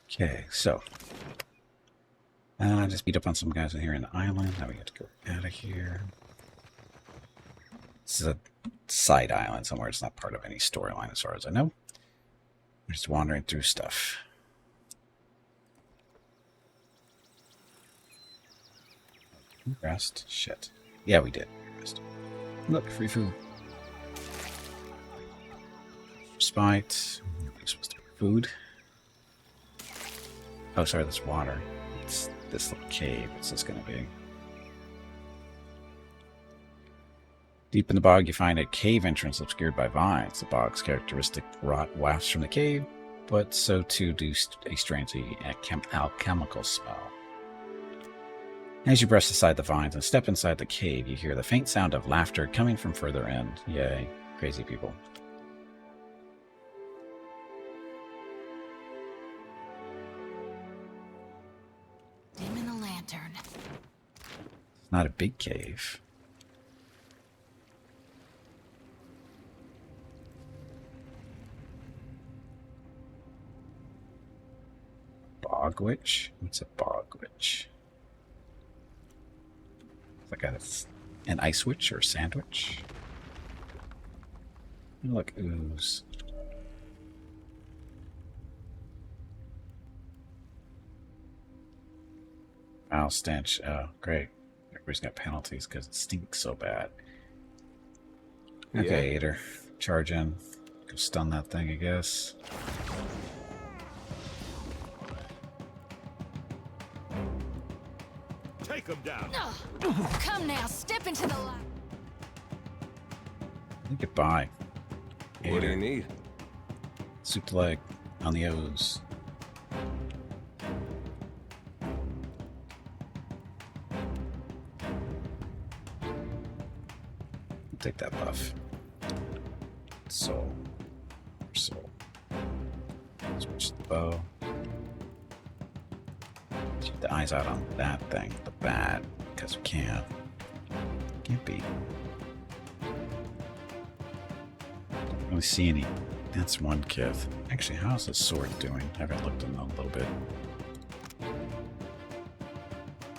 Okay, so just beat up on some guys in here in the island. Now we have to go out of here. This is a side island somewhere. It's not part of any storyline as far as I know. We're just wandering through stuff. Rest? Shit. Yeah, we did. Rest. Look, free food. Spite. We're supposed to be food. Oh, sorry, that's water. It's this little cave. What's this going to be? Deep in the bog, you find a cave entrance obscured by vines. The bog's characteristic rot wafts from the cave, but so too do a strangely alchemical smell. As you brush aside the vines and step inside the cave, you hear the faint sound of laughter coming from further in. Yay, crazy people. Dim in the lantern. It's not a big cave. Bog witch? What's a bog witch? Like an ice witch or sandwich. Look, ooze. Foul stench. Oh, great. Everybody's got penalties because it stinks so bad. Okay, Ader. Charge in. Go stun that thing, I guess. Take him down. Come now, step into the light. Goodbye. What do you need? Soup leg on the O's. Take that buff. Soul. Soul. Switch the bow. Keep the eyes out on that thing, the bat, because we can't. Can't be. Don't really see any. That's one kith. Actually, how's this sword doing? I haven't looked at them a little bit.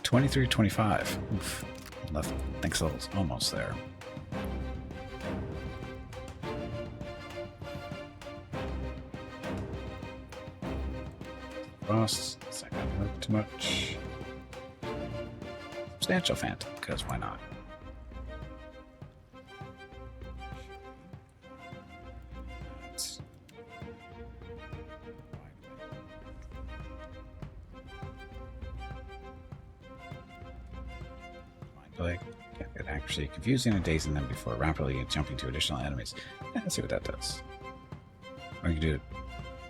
23, 25. Oof. Left. Thanks, level's almost there. Frost. It's not gonna hurt too much. Substantial Phantom, because why not? Like, it actually confusing and dazing them before rapidly jumping to additional enemies. Yeah, let's see what that does. Or you can do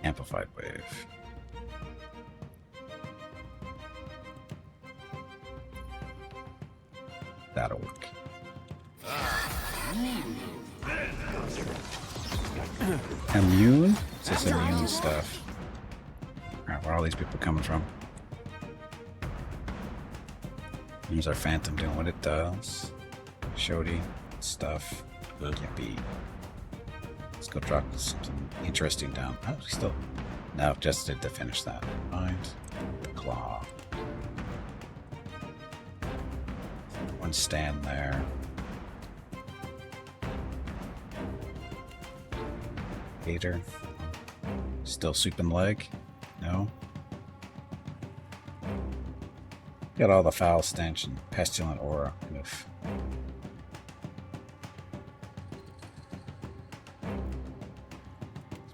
amplified wave. That'll work. Immune? It's just immune stuff. Alright, where are all these people coming from? Here's our Phantom doing what it does. Shody stuff. Can't be. Let's go drop something interesting down. Oh, we still. No, just did to finish that. Mind. The claw. One stand there. Hater. Still soup and leg? No. Got all the foul stench and pestilent aura. Oof.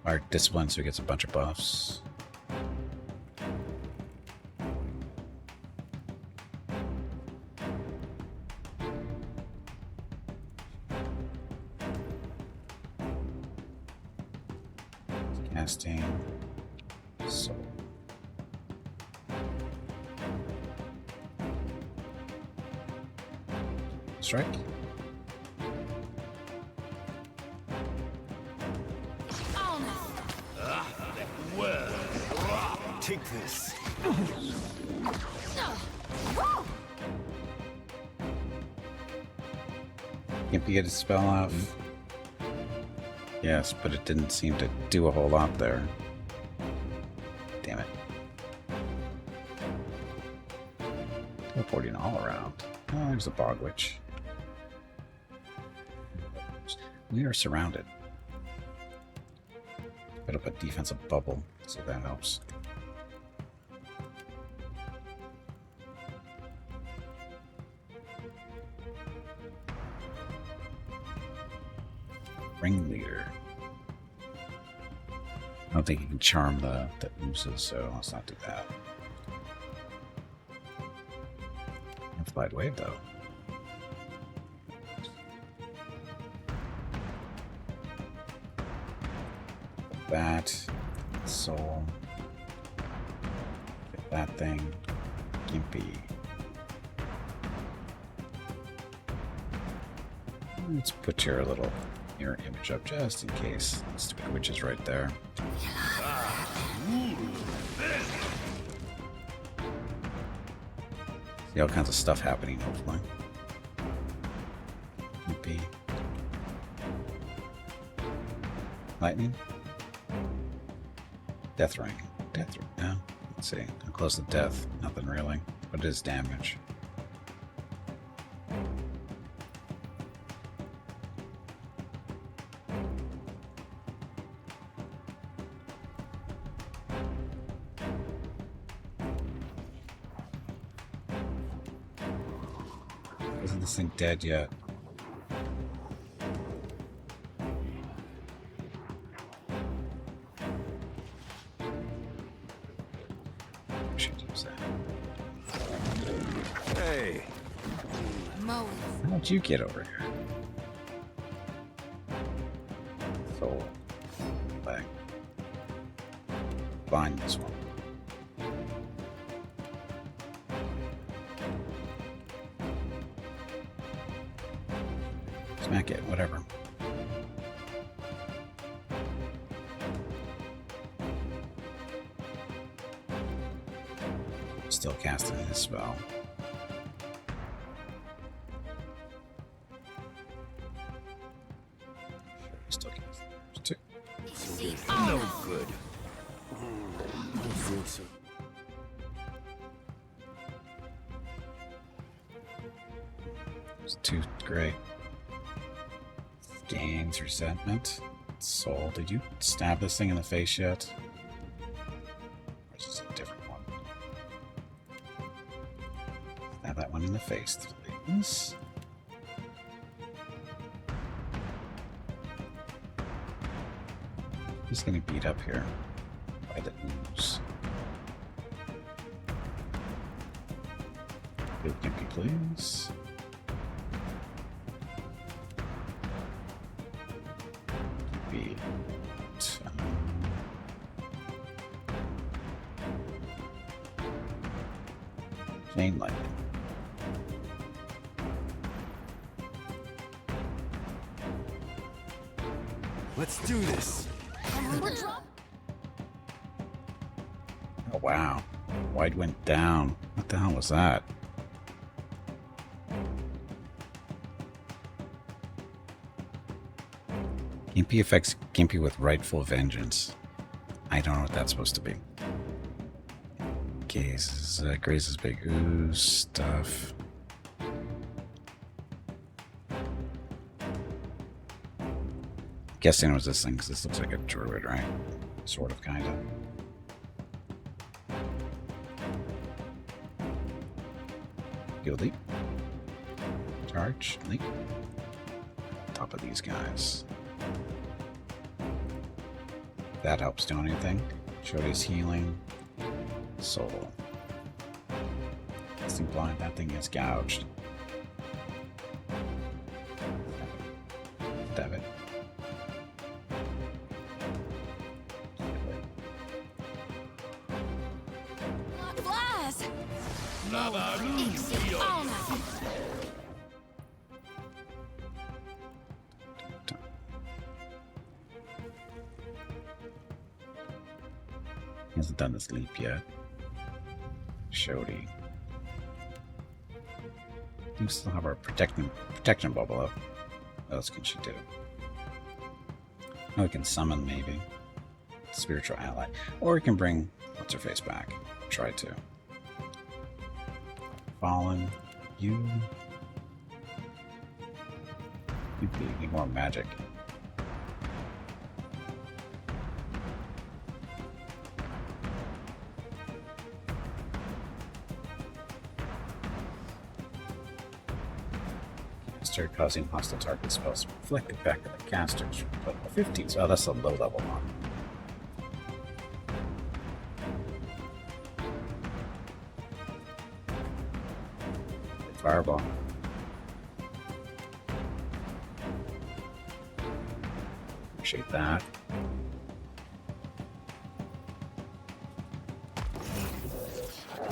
Our discipline, so he gets a bunch of buffs. Casting. Soul. Strike. Take this. Can't get his spell off. Yes, but it didn't seem to do a whole lot there. Damn it. Teleporting all around. Oh, there's a bog witch. We are surrounded. Put up a defensive bubble, so that helps. Ringleader. I don't think you can charm the oozes, so let's not do that. Amplified wave, though. That soul. Get that thing. Gimpy. Let's put your little mirror image up just in case. The stupid witch is right there. See all kinds of stuff happening, hopefully. Gimpy. Lightning? Death ring. Death ring. No. Let's see. How close to death? Nothing really. But it is damage. Isn't this thing dead yet? Should use that. Hey. Mo. How'd you get over here? Soul. Leg. Find this one. Smack it, whatever. Still casting his spell. Still casting theirs too. No good. It's too great. Gains resentment. Soul. Did you stab this thing in the face yet? Or is this a different one? Stab that one in the face, please. He's getting beat up here by the ooze. Good gimpy, please. Gimpy. Chain lightning. Let's do this. Oh wow. White went down. What the hell was that? Gimpy affects Gimpy with rightful vengeance. I don't know what that's supposed to be. Grazes big ooze stuff. Guessing it was this thing because this looks like a druid, right? Sort of, kind of. Heal leap. Charge, leap. Top of these guys. That helps do anything. Shody's healing. Soul. Casting blind, that thing is gouged. Stab it. Flies. He hasn't done this leap yet. Shody. We still have our protection bubble up. What else can she do? Oh, we can summon maybe. Spiritual ally. Or we can bring what's her face back. Try to. Fallen. You need more magic. Start causing hostile target spells reflected back at the casters from level 15s. Oh, that's a low level one. Fireball. Appreciate that.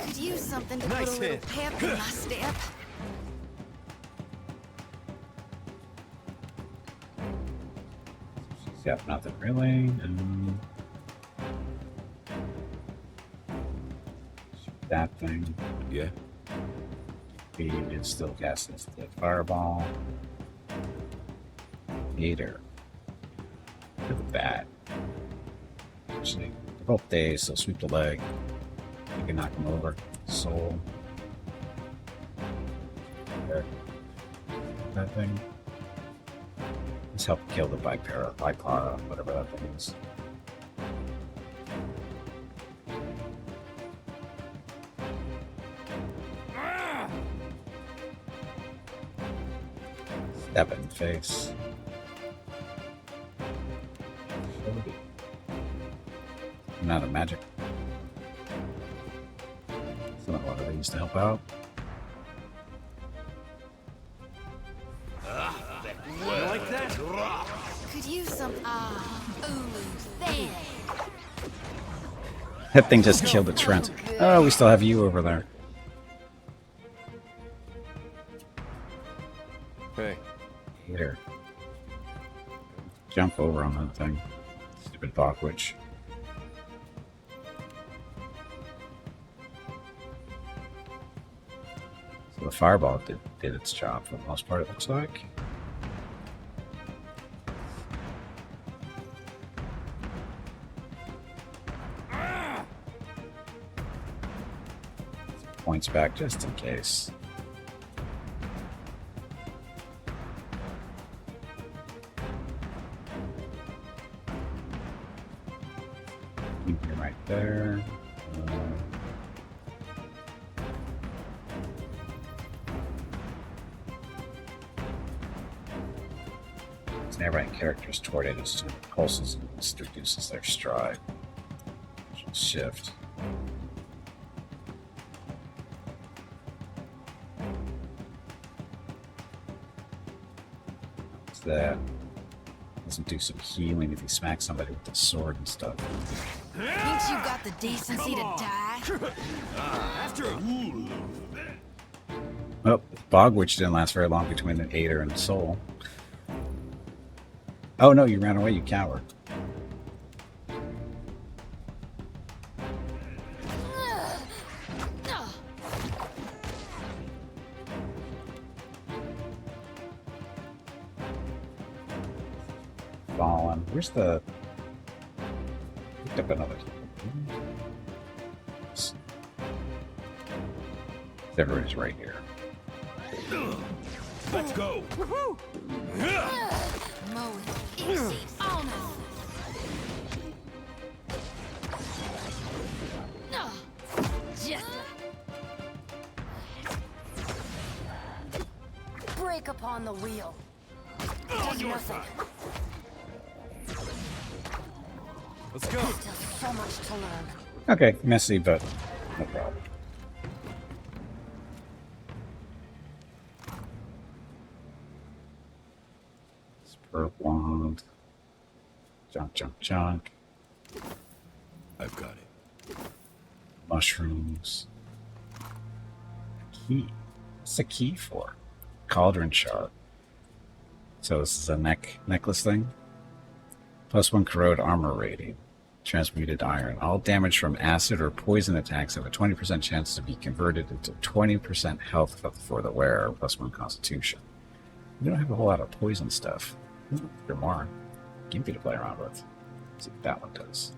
Could use something to Nice put a little hit. pep in my step. Yep, nothing really. That thing. Yeah. He is still casting the fireball. Gator. Look at that. Actually, they're both days, so sweep the leg. You can knock him over. Soul. There. That thing. Let's help kill the bipara, whatever that thing is. Step in the face. I'm out of magic. It's not a lot of these to help out. You like that? Could use some. Ooh, there. That thing just killed the Trent. Oh, we still have you over there. Hey. Here. Jump over on that thing. Stupid Bach Witch. So the fireball did its job for the most part, it looks like. Points back just in case. You're right there. Nearby characters tornadoes to pulses and reduces their stride. Shift. What's that? Doesn't do some healing if you smack somebody with the sword and stuff. Thinks you got the decency to die? After Oh, Bog Witch didn't last very long between the Gator and the Soul. Oh no, you ran away, you coward. Fallen. Where's the... Picked up another... Everybody's right here. let's go. Mow it. Easy on us. Just break upon the wheel. Take nothing. Let's go. Still so much to learn. Okay, messy, but no problem. Spur wand. Junk. I've got it. Mushrooms. Key. What's the key for? Cauldron shard. So this is a necklace thing. +1 corrode armor rating. Transmuted iron. All damage from acid or poison attacks have a 20% chance to be converted into 20% health for the wearer, +1 constitution. We don't have a whole lot of poison stuff. Or more. Gimpy to play around with. See what that one does.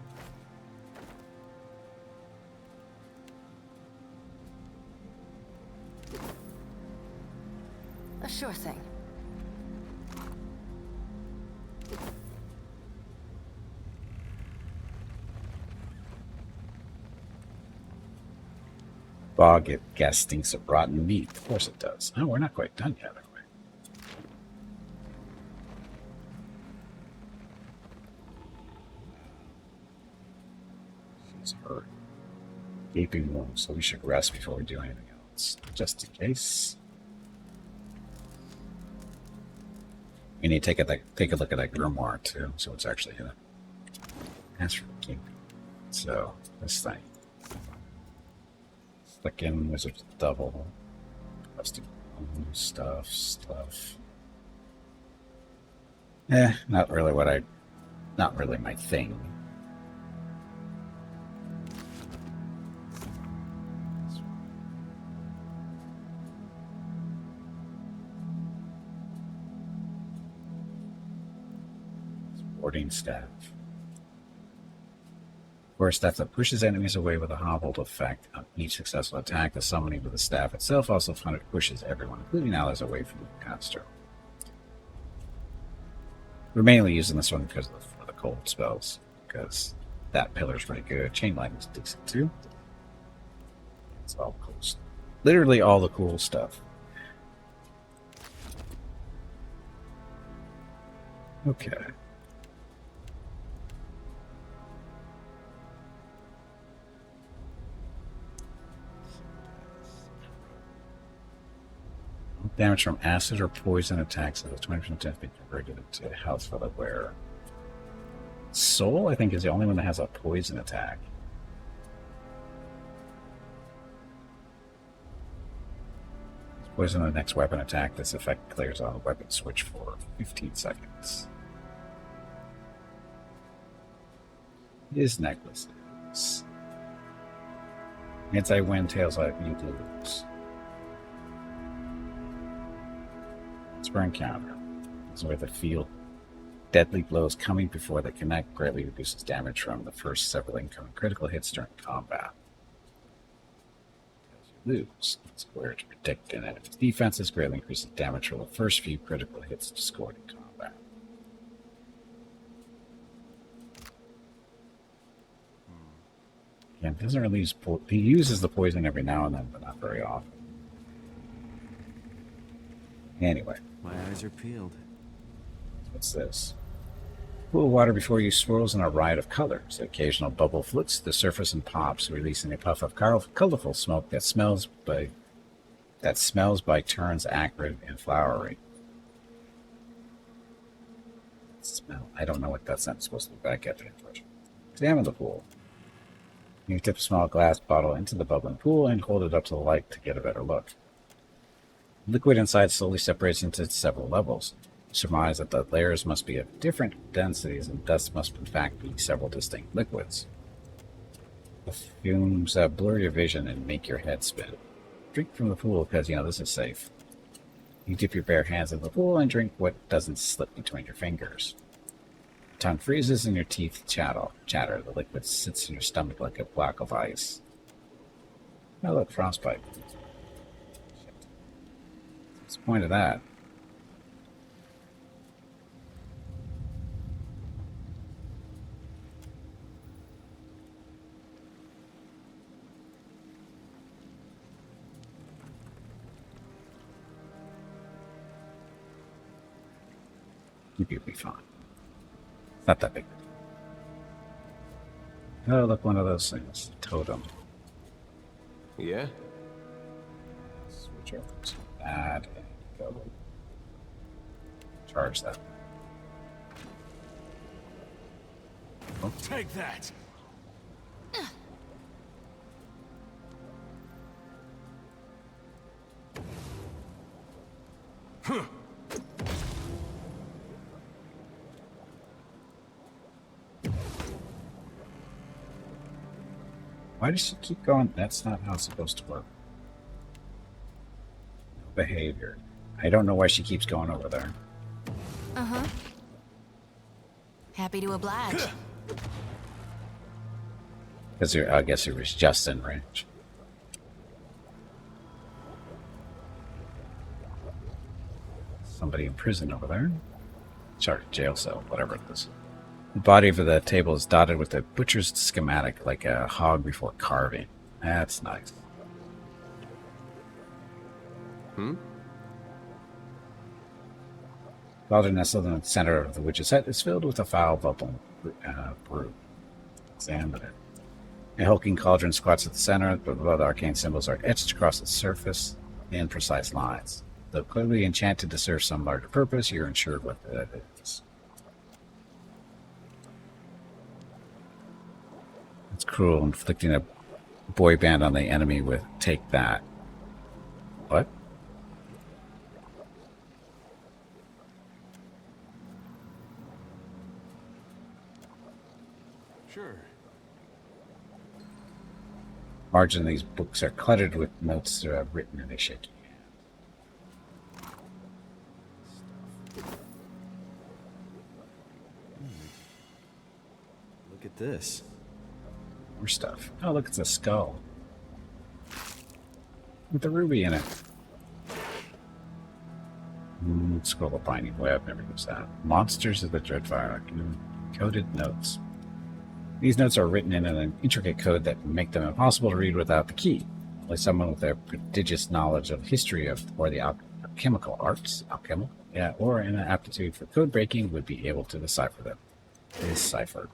Sure thing. Bog, it gas stinks of rotten meat. Of course it does. Oh, we're not quite done yet, are we? She's hurt. Gaping wound, so we should rest before we do anything else. Just in case. We need to take a look at that grimoire too, so it's actually gonna ask for the king. So this thing. Click in Wizard's Double. Custom stuff. Not really my thing. Warding staff. Or a staff that pushes enemies away with a hobbled effect on each successful attack. The summoning with the staff itself also pushes everyone, including allies, away from the caster. We're mainly using this one because of the cold spells, because that pillar's pretty good. Chain lightning's decent too. It's all cool. Literally all the cool stuff. Okay. Damage from acid or poison attacks of the 20% chance being converted into health for the wearer. Soul, I think, is the only one that has a poison attack. Poison on the next weapon attack. This effect clears on a weapon switch for 15 seconds. His necklaces. Anti-wind tails like you lose. For encounter. This is where the field deadly blows coming before they connect greatly reduces damage from the first several incoming critical hits during combat. As you lose, it's where to predict an enemy's defenses greatly increases damage from the first few critical hits scored in combat. Again, doesn't really use he uses the poison every now and then, but not very often. Anyway. My eyes are peeled. What's this? Cool water before you swirls in a riot of colors. The occasional bubble floats to the surface and pops, releasing a puff of colorful smoke that smells by turns acrid and flowery. Smell. I don't know what that sentence is supposed to be, but I get the impression. Examine the pool. You dip a small glass bottle into the bubbling pool and hold it up to the light to get a better look. Liquid inside slowly separates into several levels. Surmise that the layers must be of different densities and thus must in fact be several distinct liquids. The fumes blur your vision and make your head spin. Drink from the pool because, this is safe. You dip your bare hands in the pool and drink what doesn't slip between your fingers. Your tongue freezes and your teeth chatter. The liquid sits in your stomach like a block of ice. Oh look, frostbite. What's the point of that? You'll be fine. It's not that big. Oh, look, one of those things. Totem. Yeah? Switch over to that and go charge that. Oh. Take that! Huh. Why does she keep going? That's not how it's supposed to work. No behavior. I don't know why she keeps going over there. Uh-huh. Happy to oblige. Because I guess it was just in range. somebody in prison over there. Sorry, jail cell, whatever it is. The body of the table is dotted with a butcher's schematic, like a hog before carving. That's nice. Cauldron nestled in the center of the witch's hut is filled with a foul bubble brew. Examine it. A hulking cauldron squats at the center, but below the arcane symbols are etched across its surface in precise lines. Though clearly enchanted to serve some larger purpose, you're unsure what that is. It's cruel, inflicting a boy band on the enemy with "take that." What? Sure. Margin of these books are cluttered with notes written in a shaky hand. Look at this. More stuff. Oh, look, it's a skull. With the ruby in it. Scroll of binding web, never use that. Monsters of the Dreadfire. Coded notes. These notes are written in an intricate code that make them impossible to read without the key. Only someone with a prodigious knowledge of history or the alchemical arts, or an aptitude for code breaking would be able to decipher them. Decipher.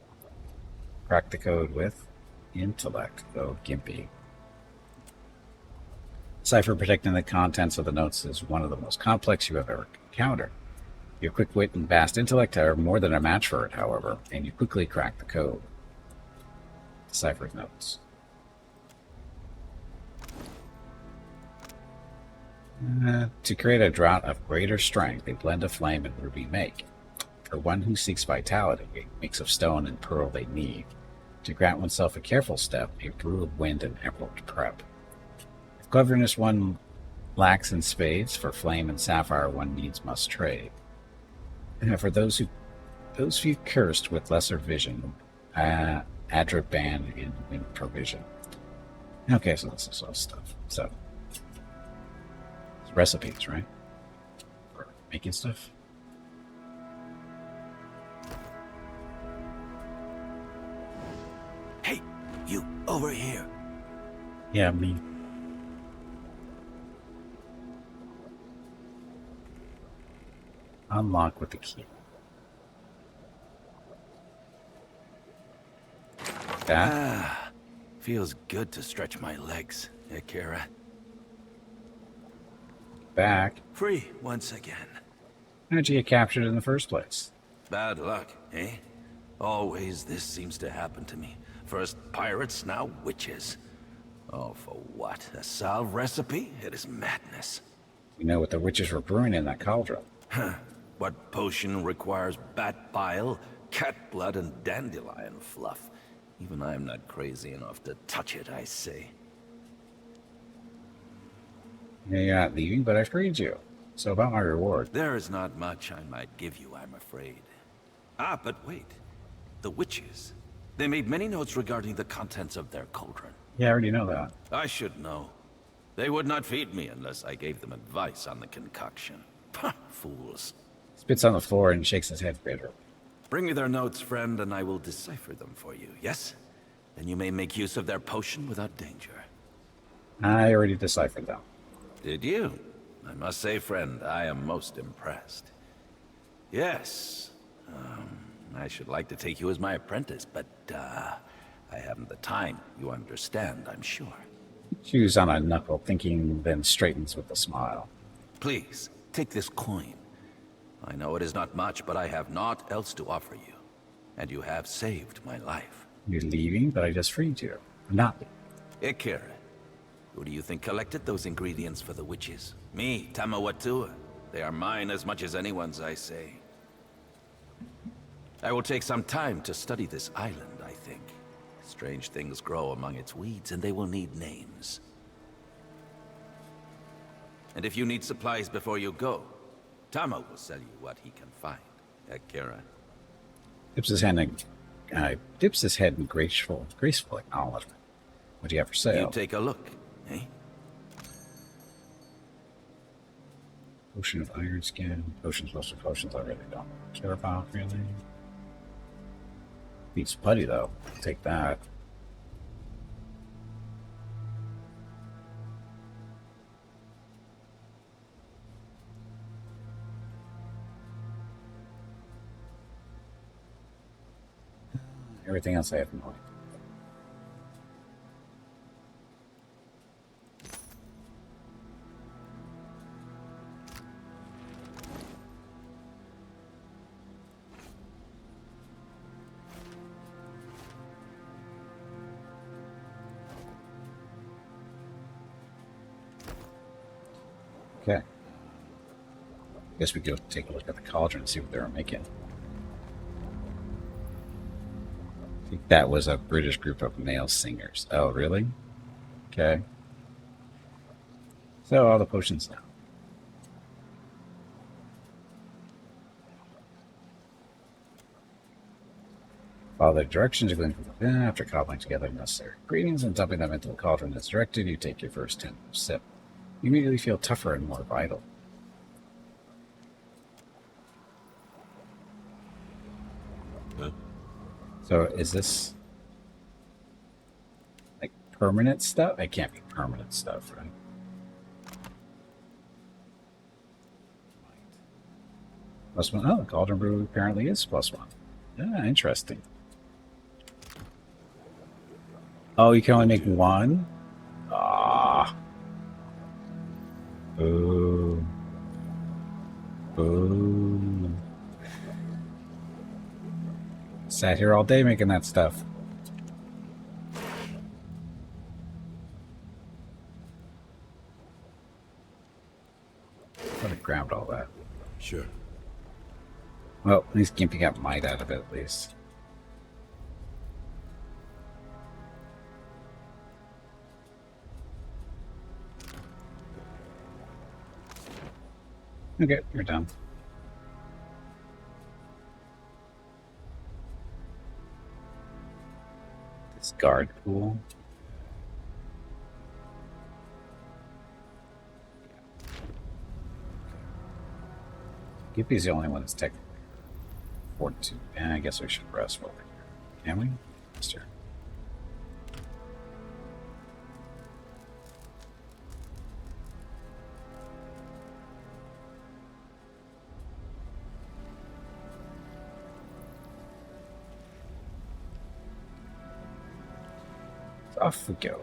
Crack the code with intellect. Go gimpy. Cipher protecting the contents of the notes is one of the most complex you have ever encountered. Your quick wit and vast intellect are more than a match for it, however, and you quickly crack the code. Decipher's notes. To create a draught of greater strength, a blend of flame and ruby make. For one who seeks vitality, a mix of stone and pearl they need. To grant oneself a careful step, a brew of wind and emerald prep. If cleverness one lacks in spades, for flame and sapphire one needs must trade. And for those few cursed with lesser vision, Adraban in wind provision. Okay, so this is all stuff. So, it's recipes, right? For making stuff. Hey, you over here. Yeah, me. Unlock with the key. That? Feels good to stretch my legs, Akira. Back. Free once again. How'd you get captured in the first place? Bad luck, eh? Always this seems to happen to me. First pirates, now witches. Oh, for what? A salve recipe? It is madness. You know what the witches were brewing in that cauldron. What potion requires bat bile, cat blood, and dandelion fluff? Even I'm not crazy enough to touch it, I say. Yeah, you're not leaving, but I freed you. So about my reward. There is not much I might give you, I'm afraid. Ah, but wait. The witches. They made many notes regarding the contents of their cauldron. Yeah, I already know that. I should know. They would not feed me unless I gave them advice on the concoction. Pah, fools. Spits on the floor and shakes his head bitterly. Bring me their notes, friend, and I will decipher them for you, yes? Then you may make use of their potion without danger. I already deciphered them. Did you? I must say, friend, I am most impressed. Yes. I should like to take you as my apprentice, but, I haven't the time. You understand, I'm sure. Chews on a knuckle, thinking, then straightens with a smile. Please, take this coin. I know it is not much, but I have naught else to offer you. And you have saved my life. You're leaving, but I just freed you. I'm not leaving. Ikira, who do you think collected those ingredients for the witches? Me, Tamawatua. They are mine as much as anyone's, I say. I will take some time to study this island, I think. Strange things grow among its weeds, and they will need names. And if you need supplies before you go, Tama will sell you what he can find. Akira. Dips his head in graceful acknowledgement. What do you have for sale? You take a look, eh? Potion of Iron Skin. Potions, most of potions I really don't care about, really. Beats putty, though. Take that. Everything else I have no idea. Okay. Guess we go take a look at the cauldron and see what they were making. I think that was a British group of male singers. Oh, really? Okay. So all the potions now. Follow the directions you glean from within after cobbling together the necessary ingredients and dumping them into the cauldron as directed. You take your first 10 sip. You immediately feel tougher and more vital. Huh? So is this like permanent stuff? It can't be permanent stuff, right? +1. Oh, the cauldron brew apparently is +1. Yeah, interesting. Oh, you can only make one? Ah. Boo. Boo. Sat here all day making that stuff. I'd have grabbed all that. Sure. Well, at least Gimpy got might out of it, at least. Okay, you're done. This guard pool. Gimpy's the only one that's technically fortitude. And I guess we should rest while we're here. Can we? Sure. Off we go.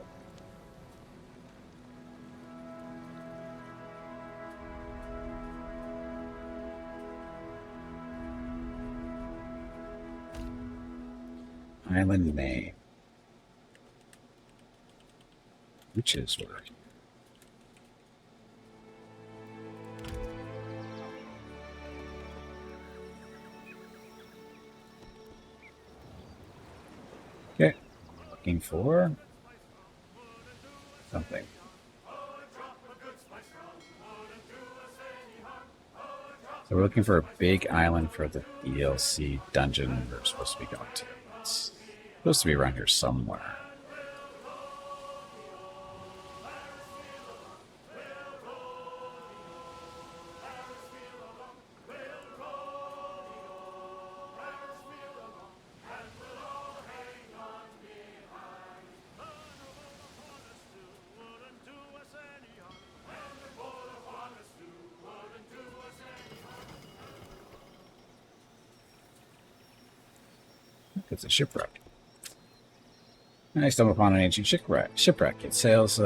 Island name. Witches were. Okay. Looking for something. So we're looking for a big island for the DLC dungeon we're supposed to be going to. It's supposed to be around here somewhere. It's a shipwreck. I stumbled upon an ancient shipwreck. Its sails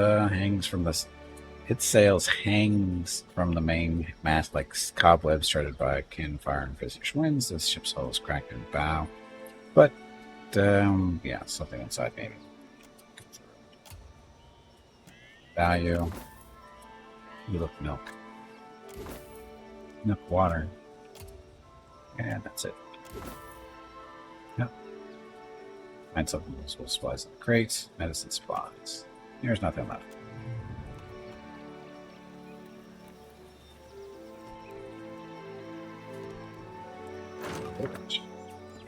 hangs from the main mast like cobwebs started by campfire and fierce winds. This ship's hull is cracked in the bow, but yeah, something inside maybe. Value. You look milk. Milk water. And that's it. Yep. Find something useful. Supplies in the crates. Medicine supplies. There's nothing left.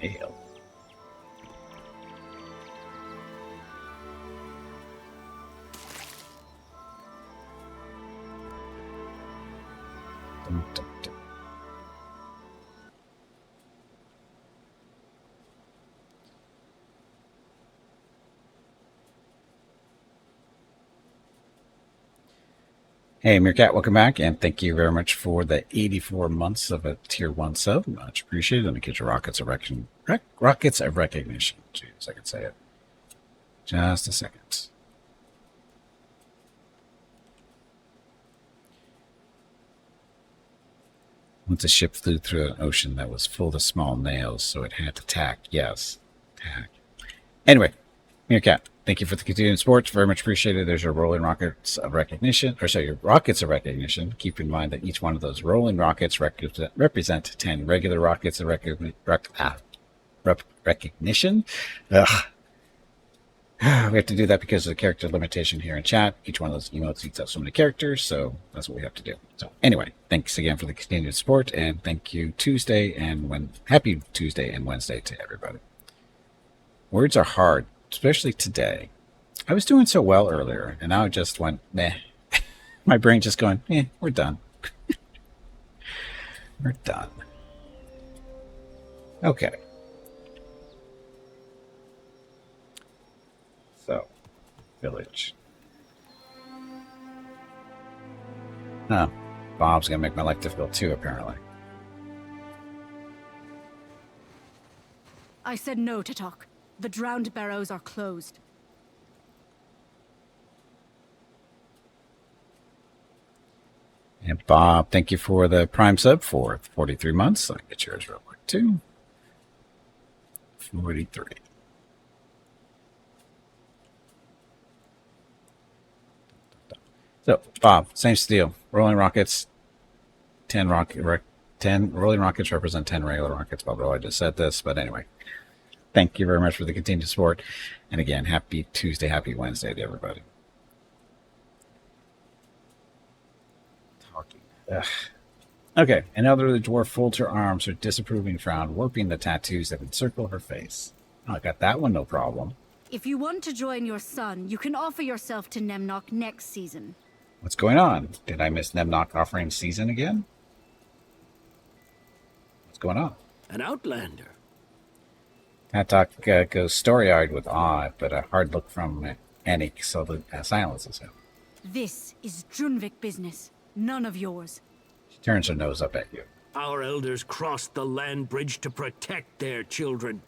Ale. The dun. Hey, Meerkat, welcome back, and thank you very much for the 84 months of a Tier 1 sub. Much appreciated. Let me get your rockets of recognition. Jeez, I can say it. Just a second. Once a ship flew through an ocean that was full of small nails, so it had to tack. Yes, tack. Anyway, Meerkat, thank you for the continued support. Very much appreciated. There's your rolling rockets of recognition, your rockets of recognition. Keep in mind that each one of those rolling rockets represent 10 regular rockets of recognition. Ugh. We have to do that because of the character limitation here in chat. Each one of those emotes eats up so many characters, so that's what we have to do. So anyway, thanks again for the continued support, and thank you happy Tuesday and Wednesday to everybody. Words are hard, especially today. I was doing so well earlier, and now it just went meh. My brain just going, we're done. We're done. Okay. So, village. Huh. Bob's gonna make my life difficult too, apparently. I said no to talk. The drowned barrows are closed. And Bob, thank you for the Prime sub for 43 months. I'll get yours real quick too. 43. So, Bob, same deal. Rolling rockets, 10 rolling rockets represent 10 regular rockets. Bob, I just said this, but anyway. Thank you very much for the continued support. And again, happy Tuesday, happy Wednesday to everybody. Talking. Ugh. Okay, and now the dwarf folds her arms, her disapproving frown, warping the tattoos that encircle her face. Oh, I got that one, no problem. If you want to join your son, you can offer yourself to Nemnock next season. What's going on? Did I miss Nemnock offering season again? What's going on? An outlander. Tatok goes story-eyed with awe, but a hard look from Anik silences him. This is Drunvik business, none of yours. She turns her nose up at you. Our elders crossed the land bridge to protect their children.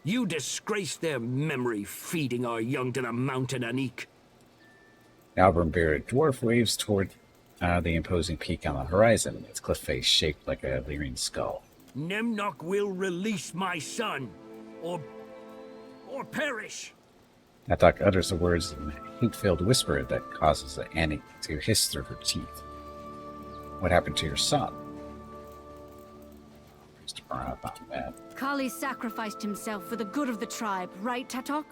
You disgrace their memory, feeding our young to the mountain Anik. The auburn-bearded dwarf waves toward the imposing peak on the horizon, its cliff face shaped like a leering skull. Nemnock will release my son, or perish. Tatok utters the words in a hate-filled whisper that causes Anik to hiss through her teeth. What happened to your son? Kali sacrificed himself for the good of the tribe, right, Tatok?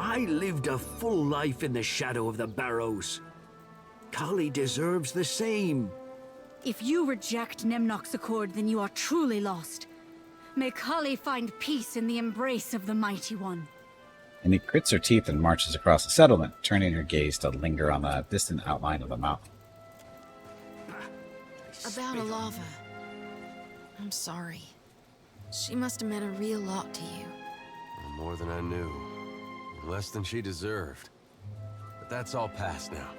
I lived a full life in the shadow of the barrows. Kali deserves the same. If you reject Nemnock's accord, then you are truly lost. May Kali find peace in the embrace of the Mighty One. And he grits her teeth and marches across the settlement, turning her gaze to linger on the distant outline of the mountain. About Alava. I'm sorry. She must have meant a real lot to you. More than I knew. Less than she deserved. But that's all past now.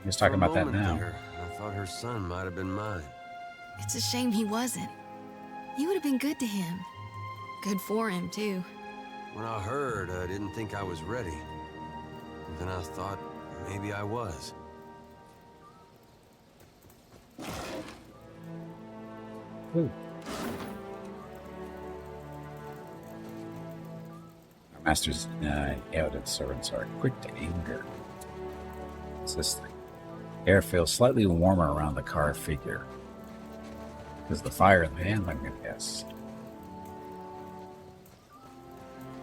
He's talking about that now. There, I thought her son might have been mine. It's a shame he wasn't. You would have been good to him. Good for him, too. When I heard, I didn't think I was ready. And then I thought maybe I was. Ooh. Our master's evident servants are quick to anger. What's this thing? Air feels slightly warmer around the carved figure. Because the fire in the hand, I'm gonna guess.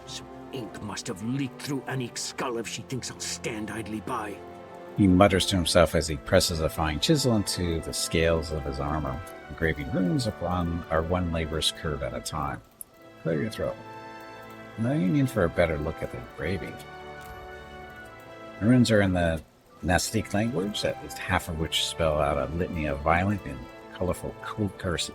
Some ink must have leaked through Anik's skull if she thinks I'll stand idly by. He mutters to himself as he presses a fine chisel into the scales of his armor, engraving runes upon one labor's curve at a time. Clear your throat. No union for a better look at the engraving. The runes are in the nasty language, at least half of which spell out a litany of violent and colorful curses.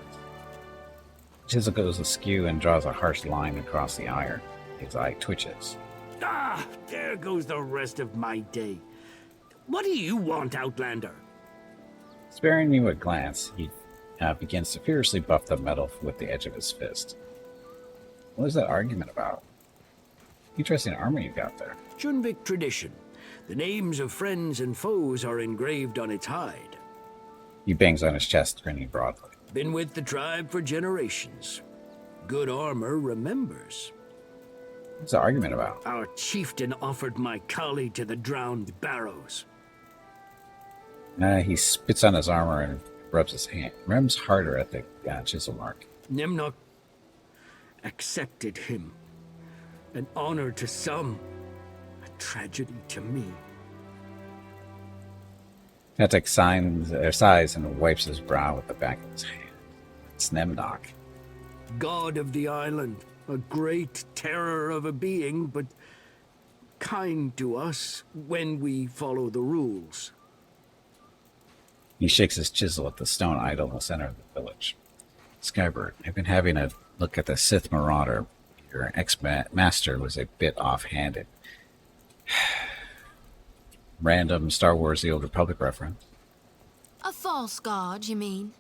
Chisel goes askew and draws a harsh line across the iron. His eye twitches. Ah, there goes the rest of my day. What do you want, Outlander? Sparing you a glance, he begins to furiously buff the metal with the edge of his fist. What is that argument about? Interesting armor you got there. Junvik tradition. The names of friends and foes are engraved on its hide. He bangs on his chest, grinning broadly. Been with the tribe for generations. Good armor remembers. What's the argument about? Our chieftain offered my colleague to the drowned barrows. He spits on his armor and rubs his hand. Rems harder at the chisel mark. Nimnok accepted him. An honor to some, a tragedy to me. Patek sighs and wipes his brow with the back of his hand. It's Nemnok. God of the island, a great terror of a being, but kind to us when we follow the rules. He shakes his chisel at the stone idol in the center of the village. Skybird, I've been having a look at the Sith Marauder. Your ex-master was a bit off-handed. Random Star Wars The Old Republic reference. A false god, you mean?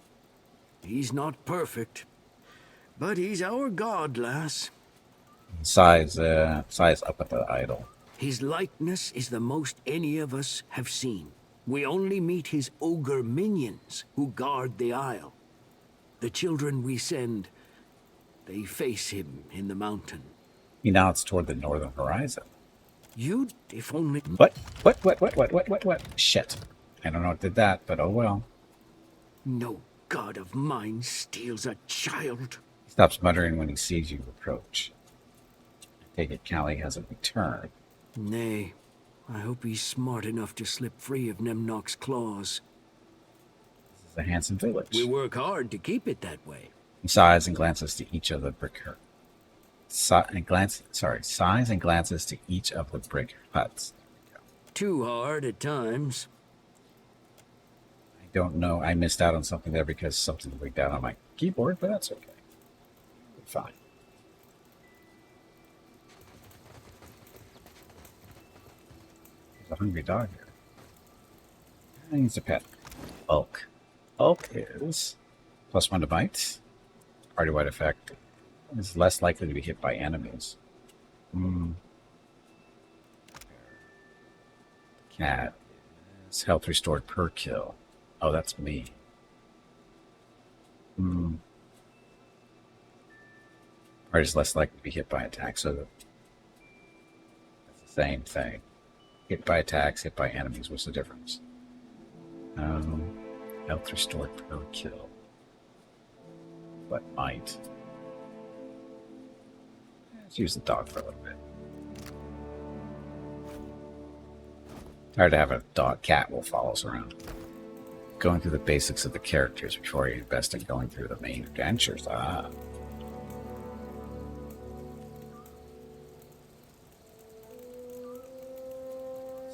He's not perfect, but he's our god, lass. Sighs up at the idol. His likeness is the most any of us have seen. We only meet his ogre minions who guard the Isle. The children we send, they face him in the mountain. He nods toward the northern horizon. You'd, if only... What? Shit. I don't know what did that, but oh well. No god of mine steals a child. He stops muttering when he sees you approach. I take it Callie hasn't returned. Nay, I hope he's smart enough to slip free of Nemnok's claws. This is a handsome village. We work hard to keep it that way. He sighs and glances to each of the brick sighs and glances to each of the brick huts. Too hard at times. I don't know. I missed out on something there because something wigged out on my keyboard, but that's okay. Fine. There's a hungry dog here. He needs a pet. Bulk. Bulk is +1 to bite. Party-wide effect. Is less likely to be hit by enemies. Cat is health restored per kill. Oh, that's me. Party is less likely to be hit by attacks, so that's the same thing. Hit by attacks, hit by enemies. What's the difference? Health restored per kill. But might. Let's use the dog for a little bit. Hard to have a dog cat will follow us around. Going through the basics of the characters before you invest in going through the main adventures.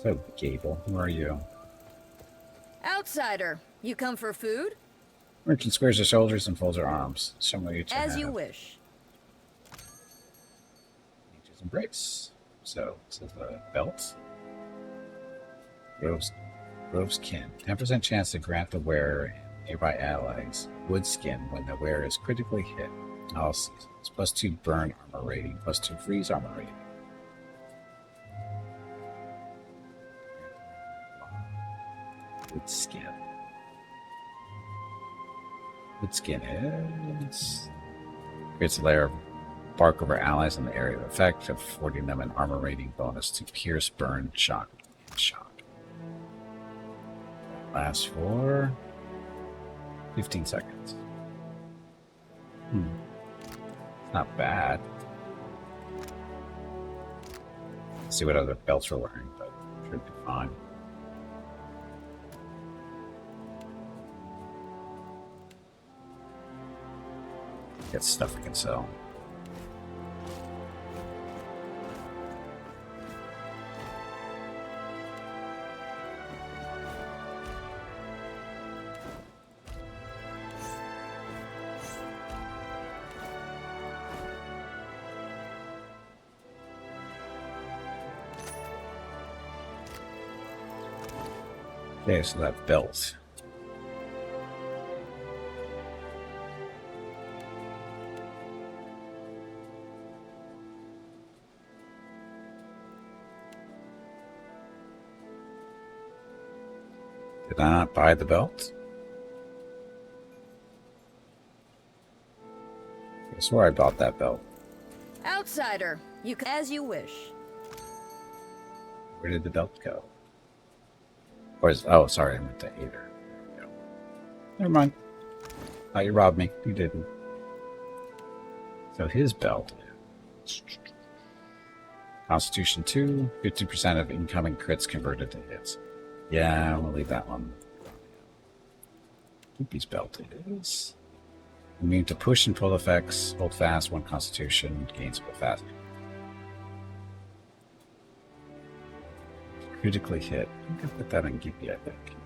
So, Gable, who are you? Outsider, you come for food? Merchant squares her shoulders and folds her arms. Similar to As you wish. Nature's embrace. So, this is the belt. Grove's kin. 10% chance to grant the wearer and nearby allies wood skin when the wearer is critically hit. All seasons. +2 burn armor rating. +2 freeze armor rating. Wood skin. Wood skin is... creates a layer of bark over allies in the area of effect, affording them an armor rating bonus to pierce, burn, shock, and shock. Lasts for 15 seconds. Not bad. Let's see what other belts we're wearing, but should be fine. Get stuff we can sell. Okay, so that belt. Did I not buy the belt? I swear I bought that belt. Outsider, you can as you wish. Where did the belt go? Or is, oh, sorry, I meant to Aether. There we go. Never mind. Oh, you robbed me. You didn't. So his belt. Constitution 2, 50% of incoming crits converted to hits. Yeah, we'll leave that one. Poopy's belt it is. Immune to push and pull effects. Hold fast, 1 constitution, gains pull fast. Critically hit. I can put that in Gippy, I think.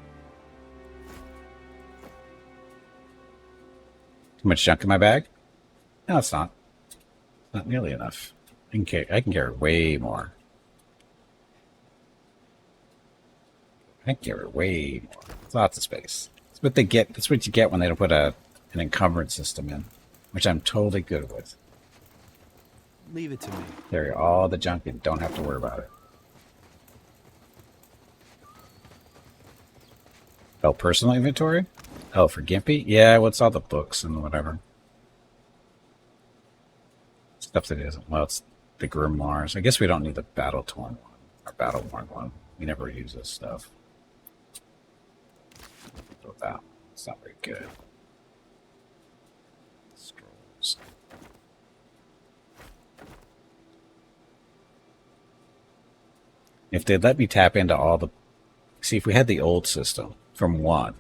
Too much junk in my bag? No, it's not. Not nearly enough. I can carry way more. I can carry way more. It's lots of space. That's what they get. That's what you get when they don't put an encumbrance system in, which I'm totally good with. Leave it to me. Carry all the junk and don't have to worry about it. Oh, personal inventory? Oh, for Gimpy? Yeah, what's all the books and whatever. Stuff that isn't. Well, it's the grimoires. I guess we don't need the battle-torn one. Or battle-worn one. We never use this stuff. Throw that. It's not very good. Scrolls. If they'd let me tap into all the... See, if we had the old system from 1,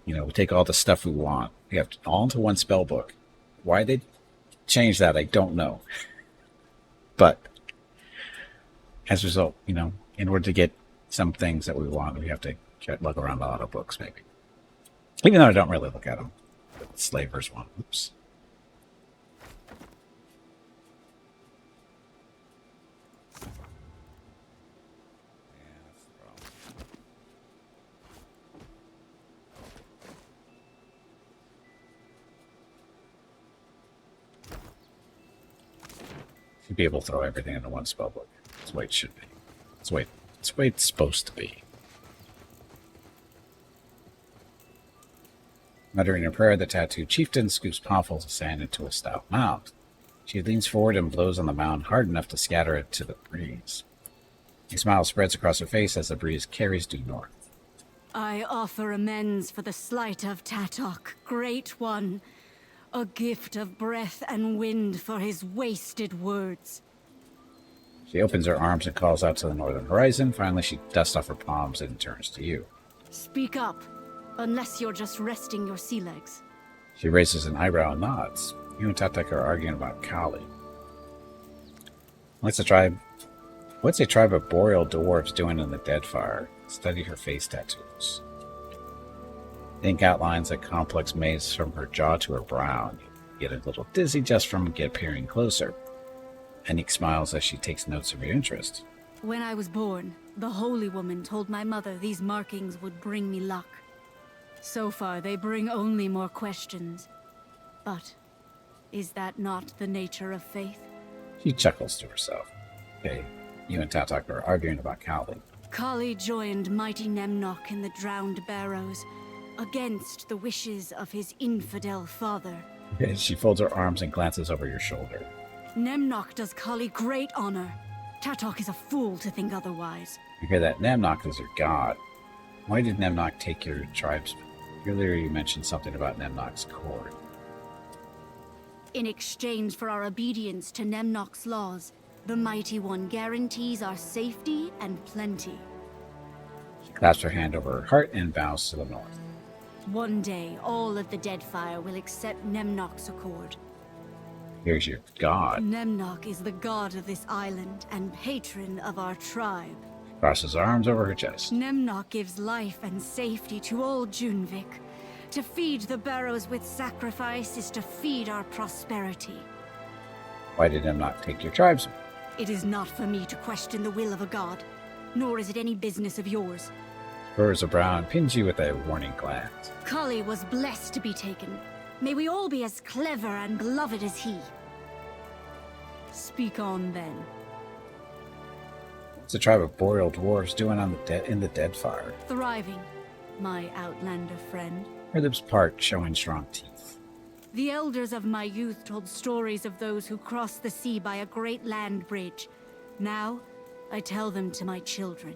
you know, we take all the stuff we want. We have all into one spell book. Why they changed that, I don't know. But as a result, you know, in order to get some things that we want, we have to look around a lot of books, maybe. Even though I don't really look at them. The Slavers one. Oops. Should be able to throw everything into one spellbook. That's the way it should be. That's the way it's supposed to be. Muttering a prayer, the tattooed chieftain scoops palmfuls of sand into a stout mound. She leans forward and blows on the mound hard enough to scatter it to the breeze. A smile spreads across her face as the breeze carries due north. I offer amends for the slight of Tatok, Great One. A gift of breath and wind for his wasted words. She opens her arms and calls out to the northern horizon. Finally, she dusts off her palms and turns to you. Speak up, unless you're just resting your sea legs. She raises an eyebrow and nods. You and Tatak are arguing about Kali. What's a tribe of boreal dwarves doing in the Deadfire? Study her face tattoos. Ink outlines a complex maze from her jaw to her brow. You get a little dizzy just from peering closer. Anique smiles as she takes notes of your interest. When I was born, the Holy Woman told my mother these markings would bring me luck. So far, they bring only more questions. But is that not the nature of faith? She chuckles to herself. Okay, you and Tatak are arguing about Kali. Kali joined mighty Nemnok in the Drowned Barrows, against the wishes of his infidel father. Okay, she folds her arms and glances over your shoulder. Nemnok does Kali great honor. Tatok is a fool to think otherwise. You hear that Nemnok is your god. Why did Nemnok take your tribes? Earlier you mentioned something about Nemnok's cord. In exchange for our obedience to Nemnok's laws, the Mighty One guarantees our safety and plenty. She clasps her hand over her heart and bows to the north. One day, all of the Deadfire will accept Nemnok's accord. Here's your god. Nemnok is the god of this island and patron of our tribe. Crosses arms over her chest. Nemnok gives life and safety to all Junvik. To feed the barrows with sacrifice is to feed our prosperity. Why did Nemnok take your tribes? It is not for me to question the will of a god, nor is it any business of yours. Furs are brown and pins you with a warning glance. Cully was blessed to be taken. May we all be as clever and beloved as he. Speak on then. What's a tribe of boreal dwarves doing on in the dead fire? Thriving, my outlander friend. Her lips part, showing strong teeth. The elders of my youth told stories of those who crossed the sea by a great land bridge. Now, I tell them to my children.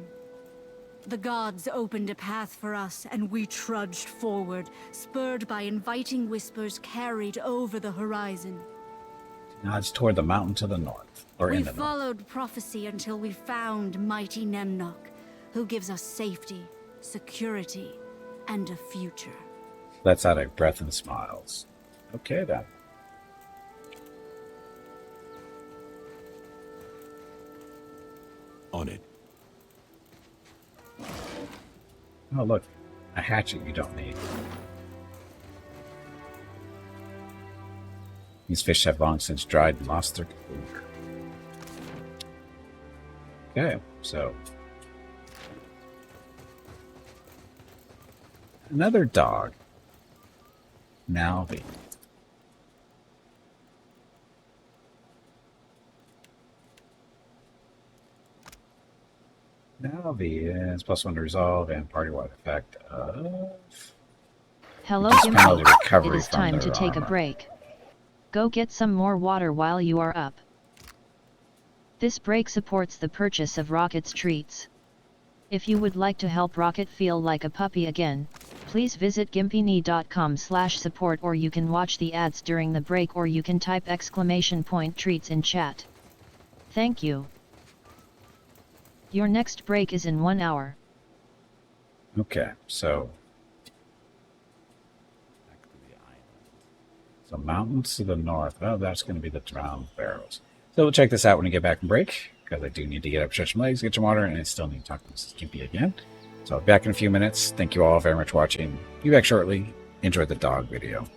The gods opened a path for us, and we trudged forward, spurred by inviting whispers carried over the horizon. Nods toward the mountain to the north, or We in the north. followed prophecy until we found mighty Nemnok, who gives us safety, security, and a future. Lets out a breath and smiles. Okay then. On it. Oh look, a hatchet you don't need. These fish have long since dried and lost their odor. Okay, so another dog. Nalvi. Nalvi is +1 to resolve and party-wide effect of... Hello, Just penalty Gimpy. It recovery is from time their to take a armor. break. Go get some more water while you are up. This break supports the purchase of Rocket's treats. If you would like to help Rocket feel like a puppy again, please visit gimpyknee.com/support, or you can watch the ads during the break, or you can type !treats in chat. Thank you. Your next break is in 1 hour. Okay, so... back to the island. So mountains to the north. Oh, that's going to be the drowned barrels. So we'll check this out when we get back from break, because I do need to get up, stretch my legs, get some water, and I still need to talk to Mrs. Gimpy again. So I'll be back in a few minutes. Thank you all very much for watching. Be back shortly. Enjoy the dog video.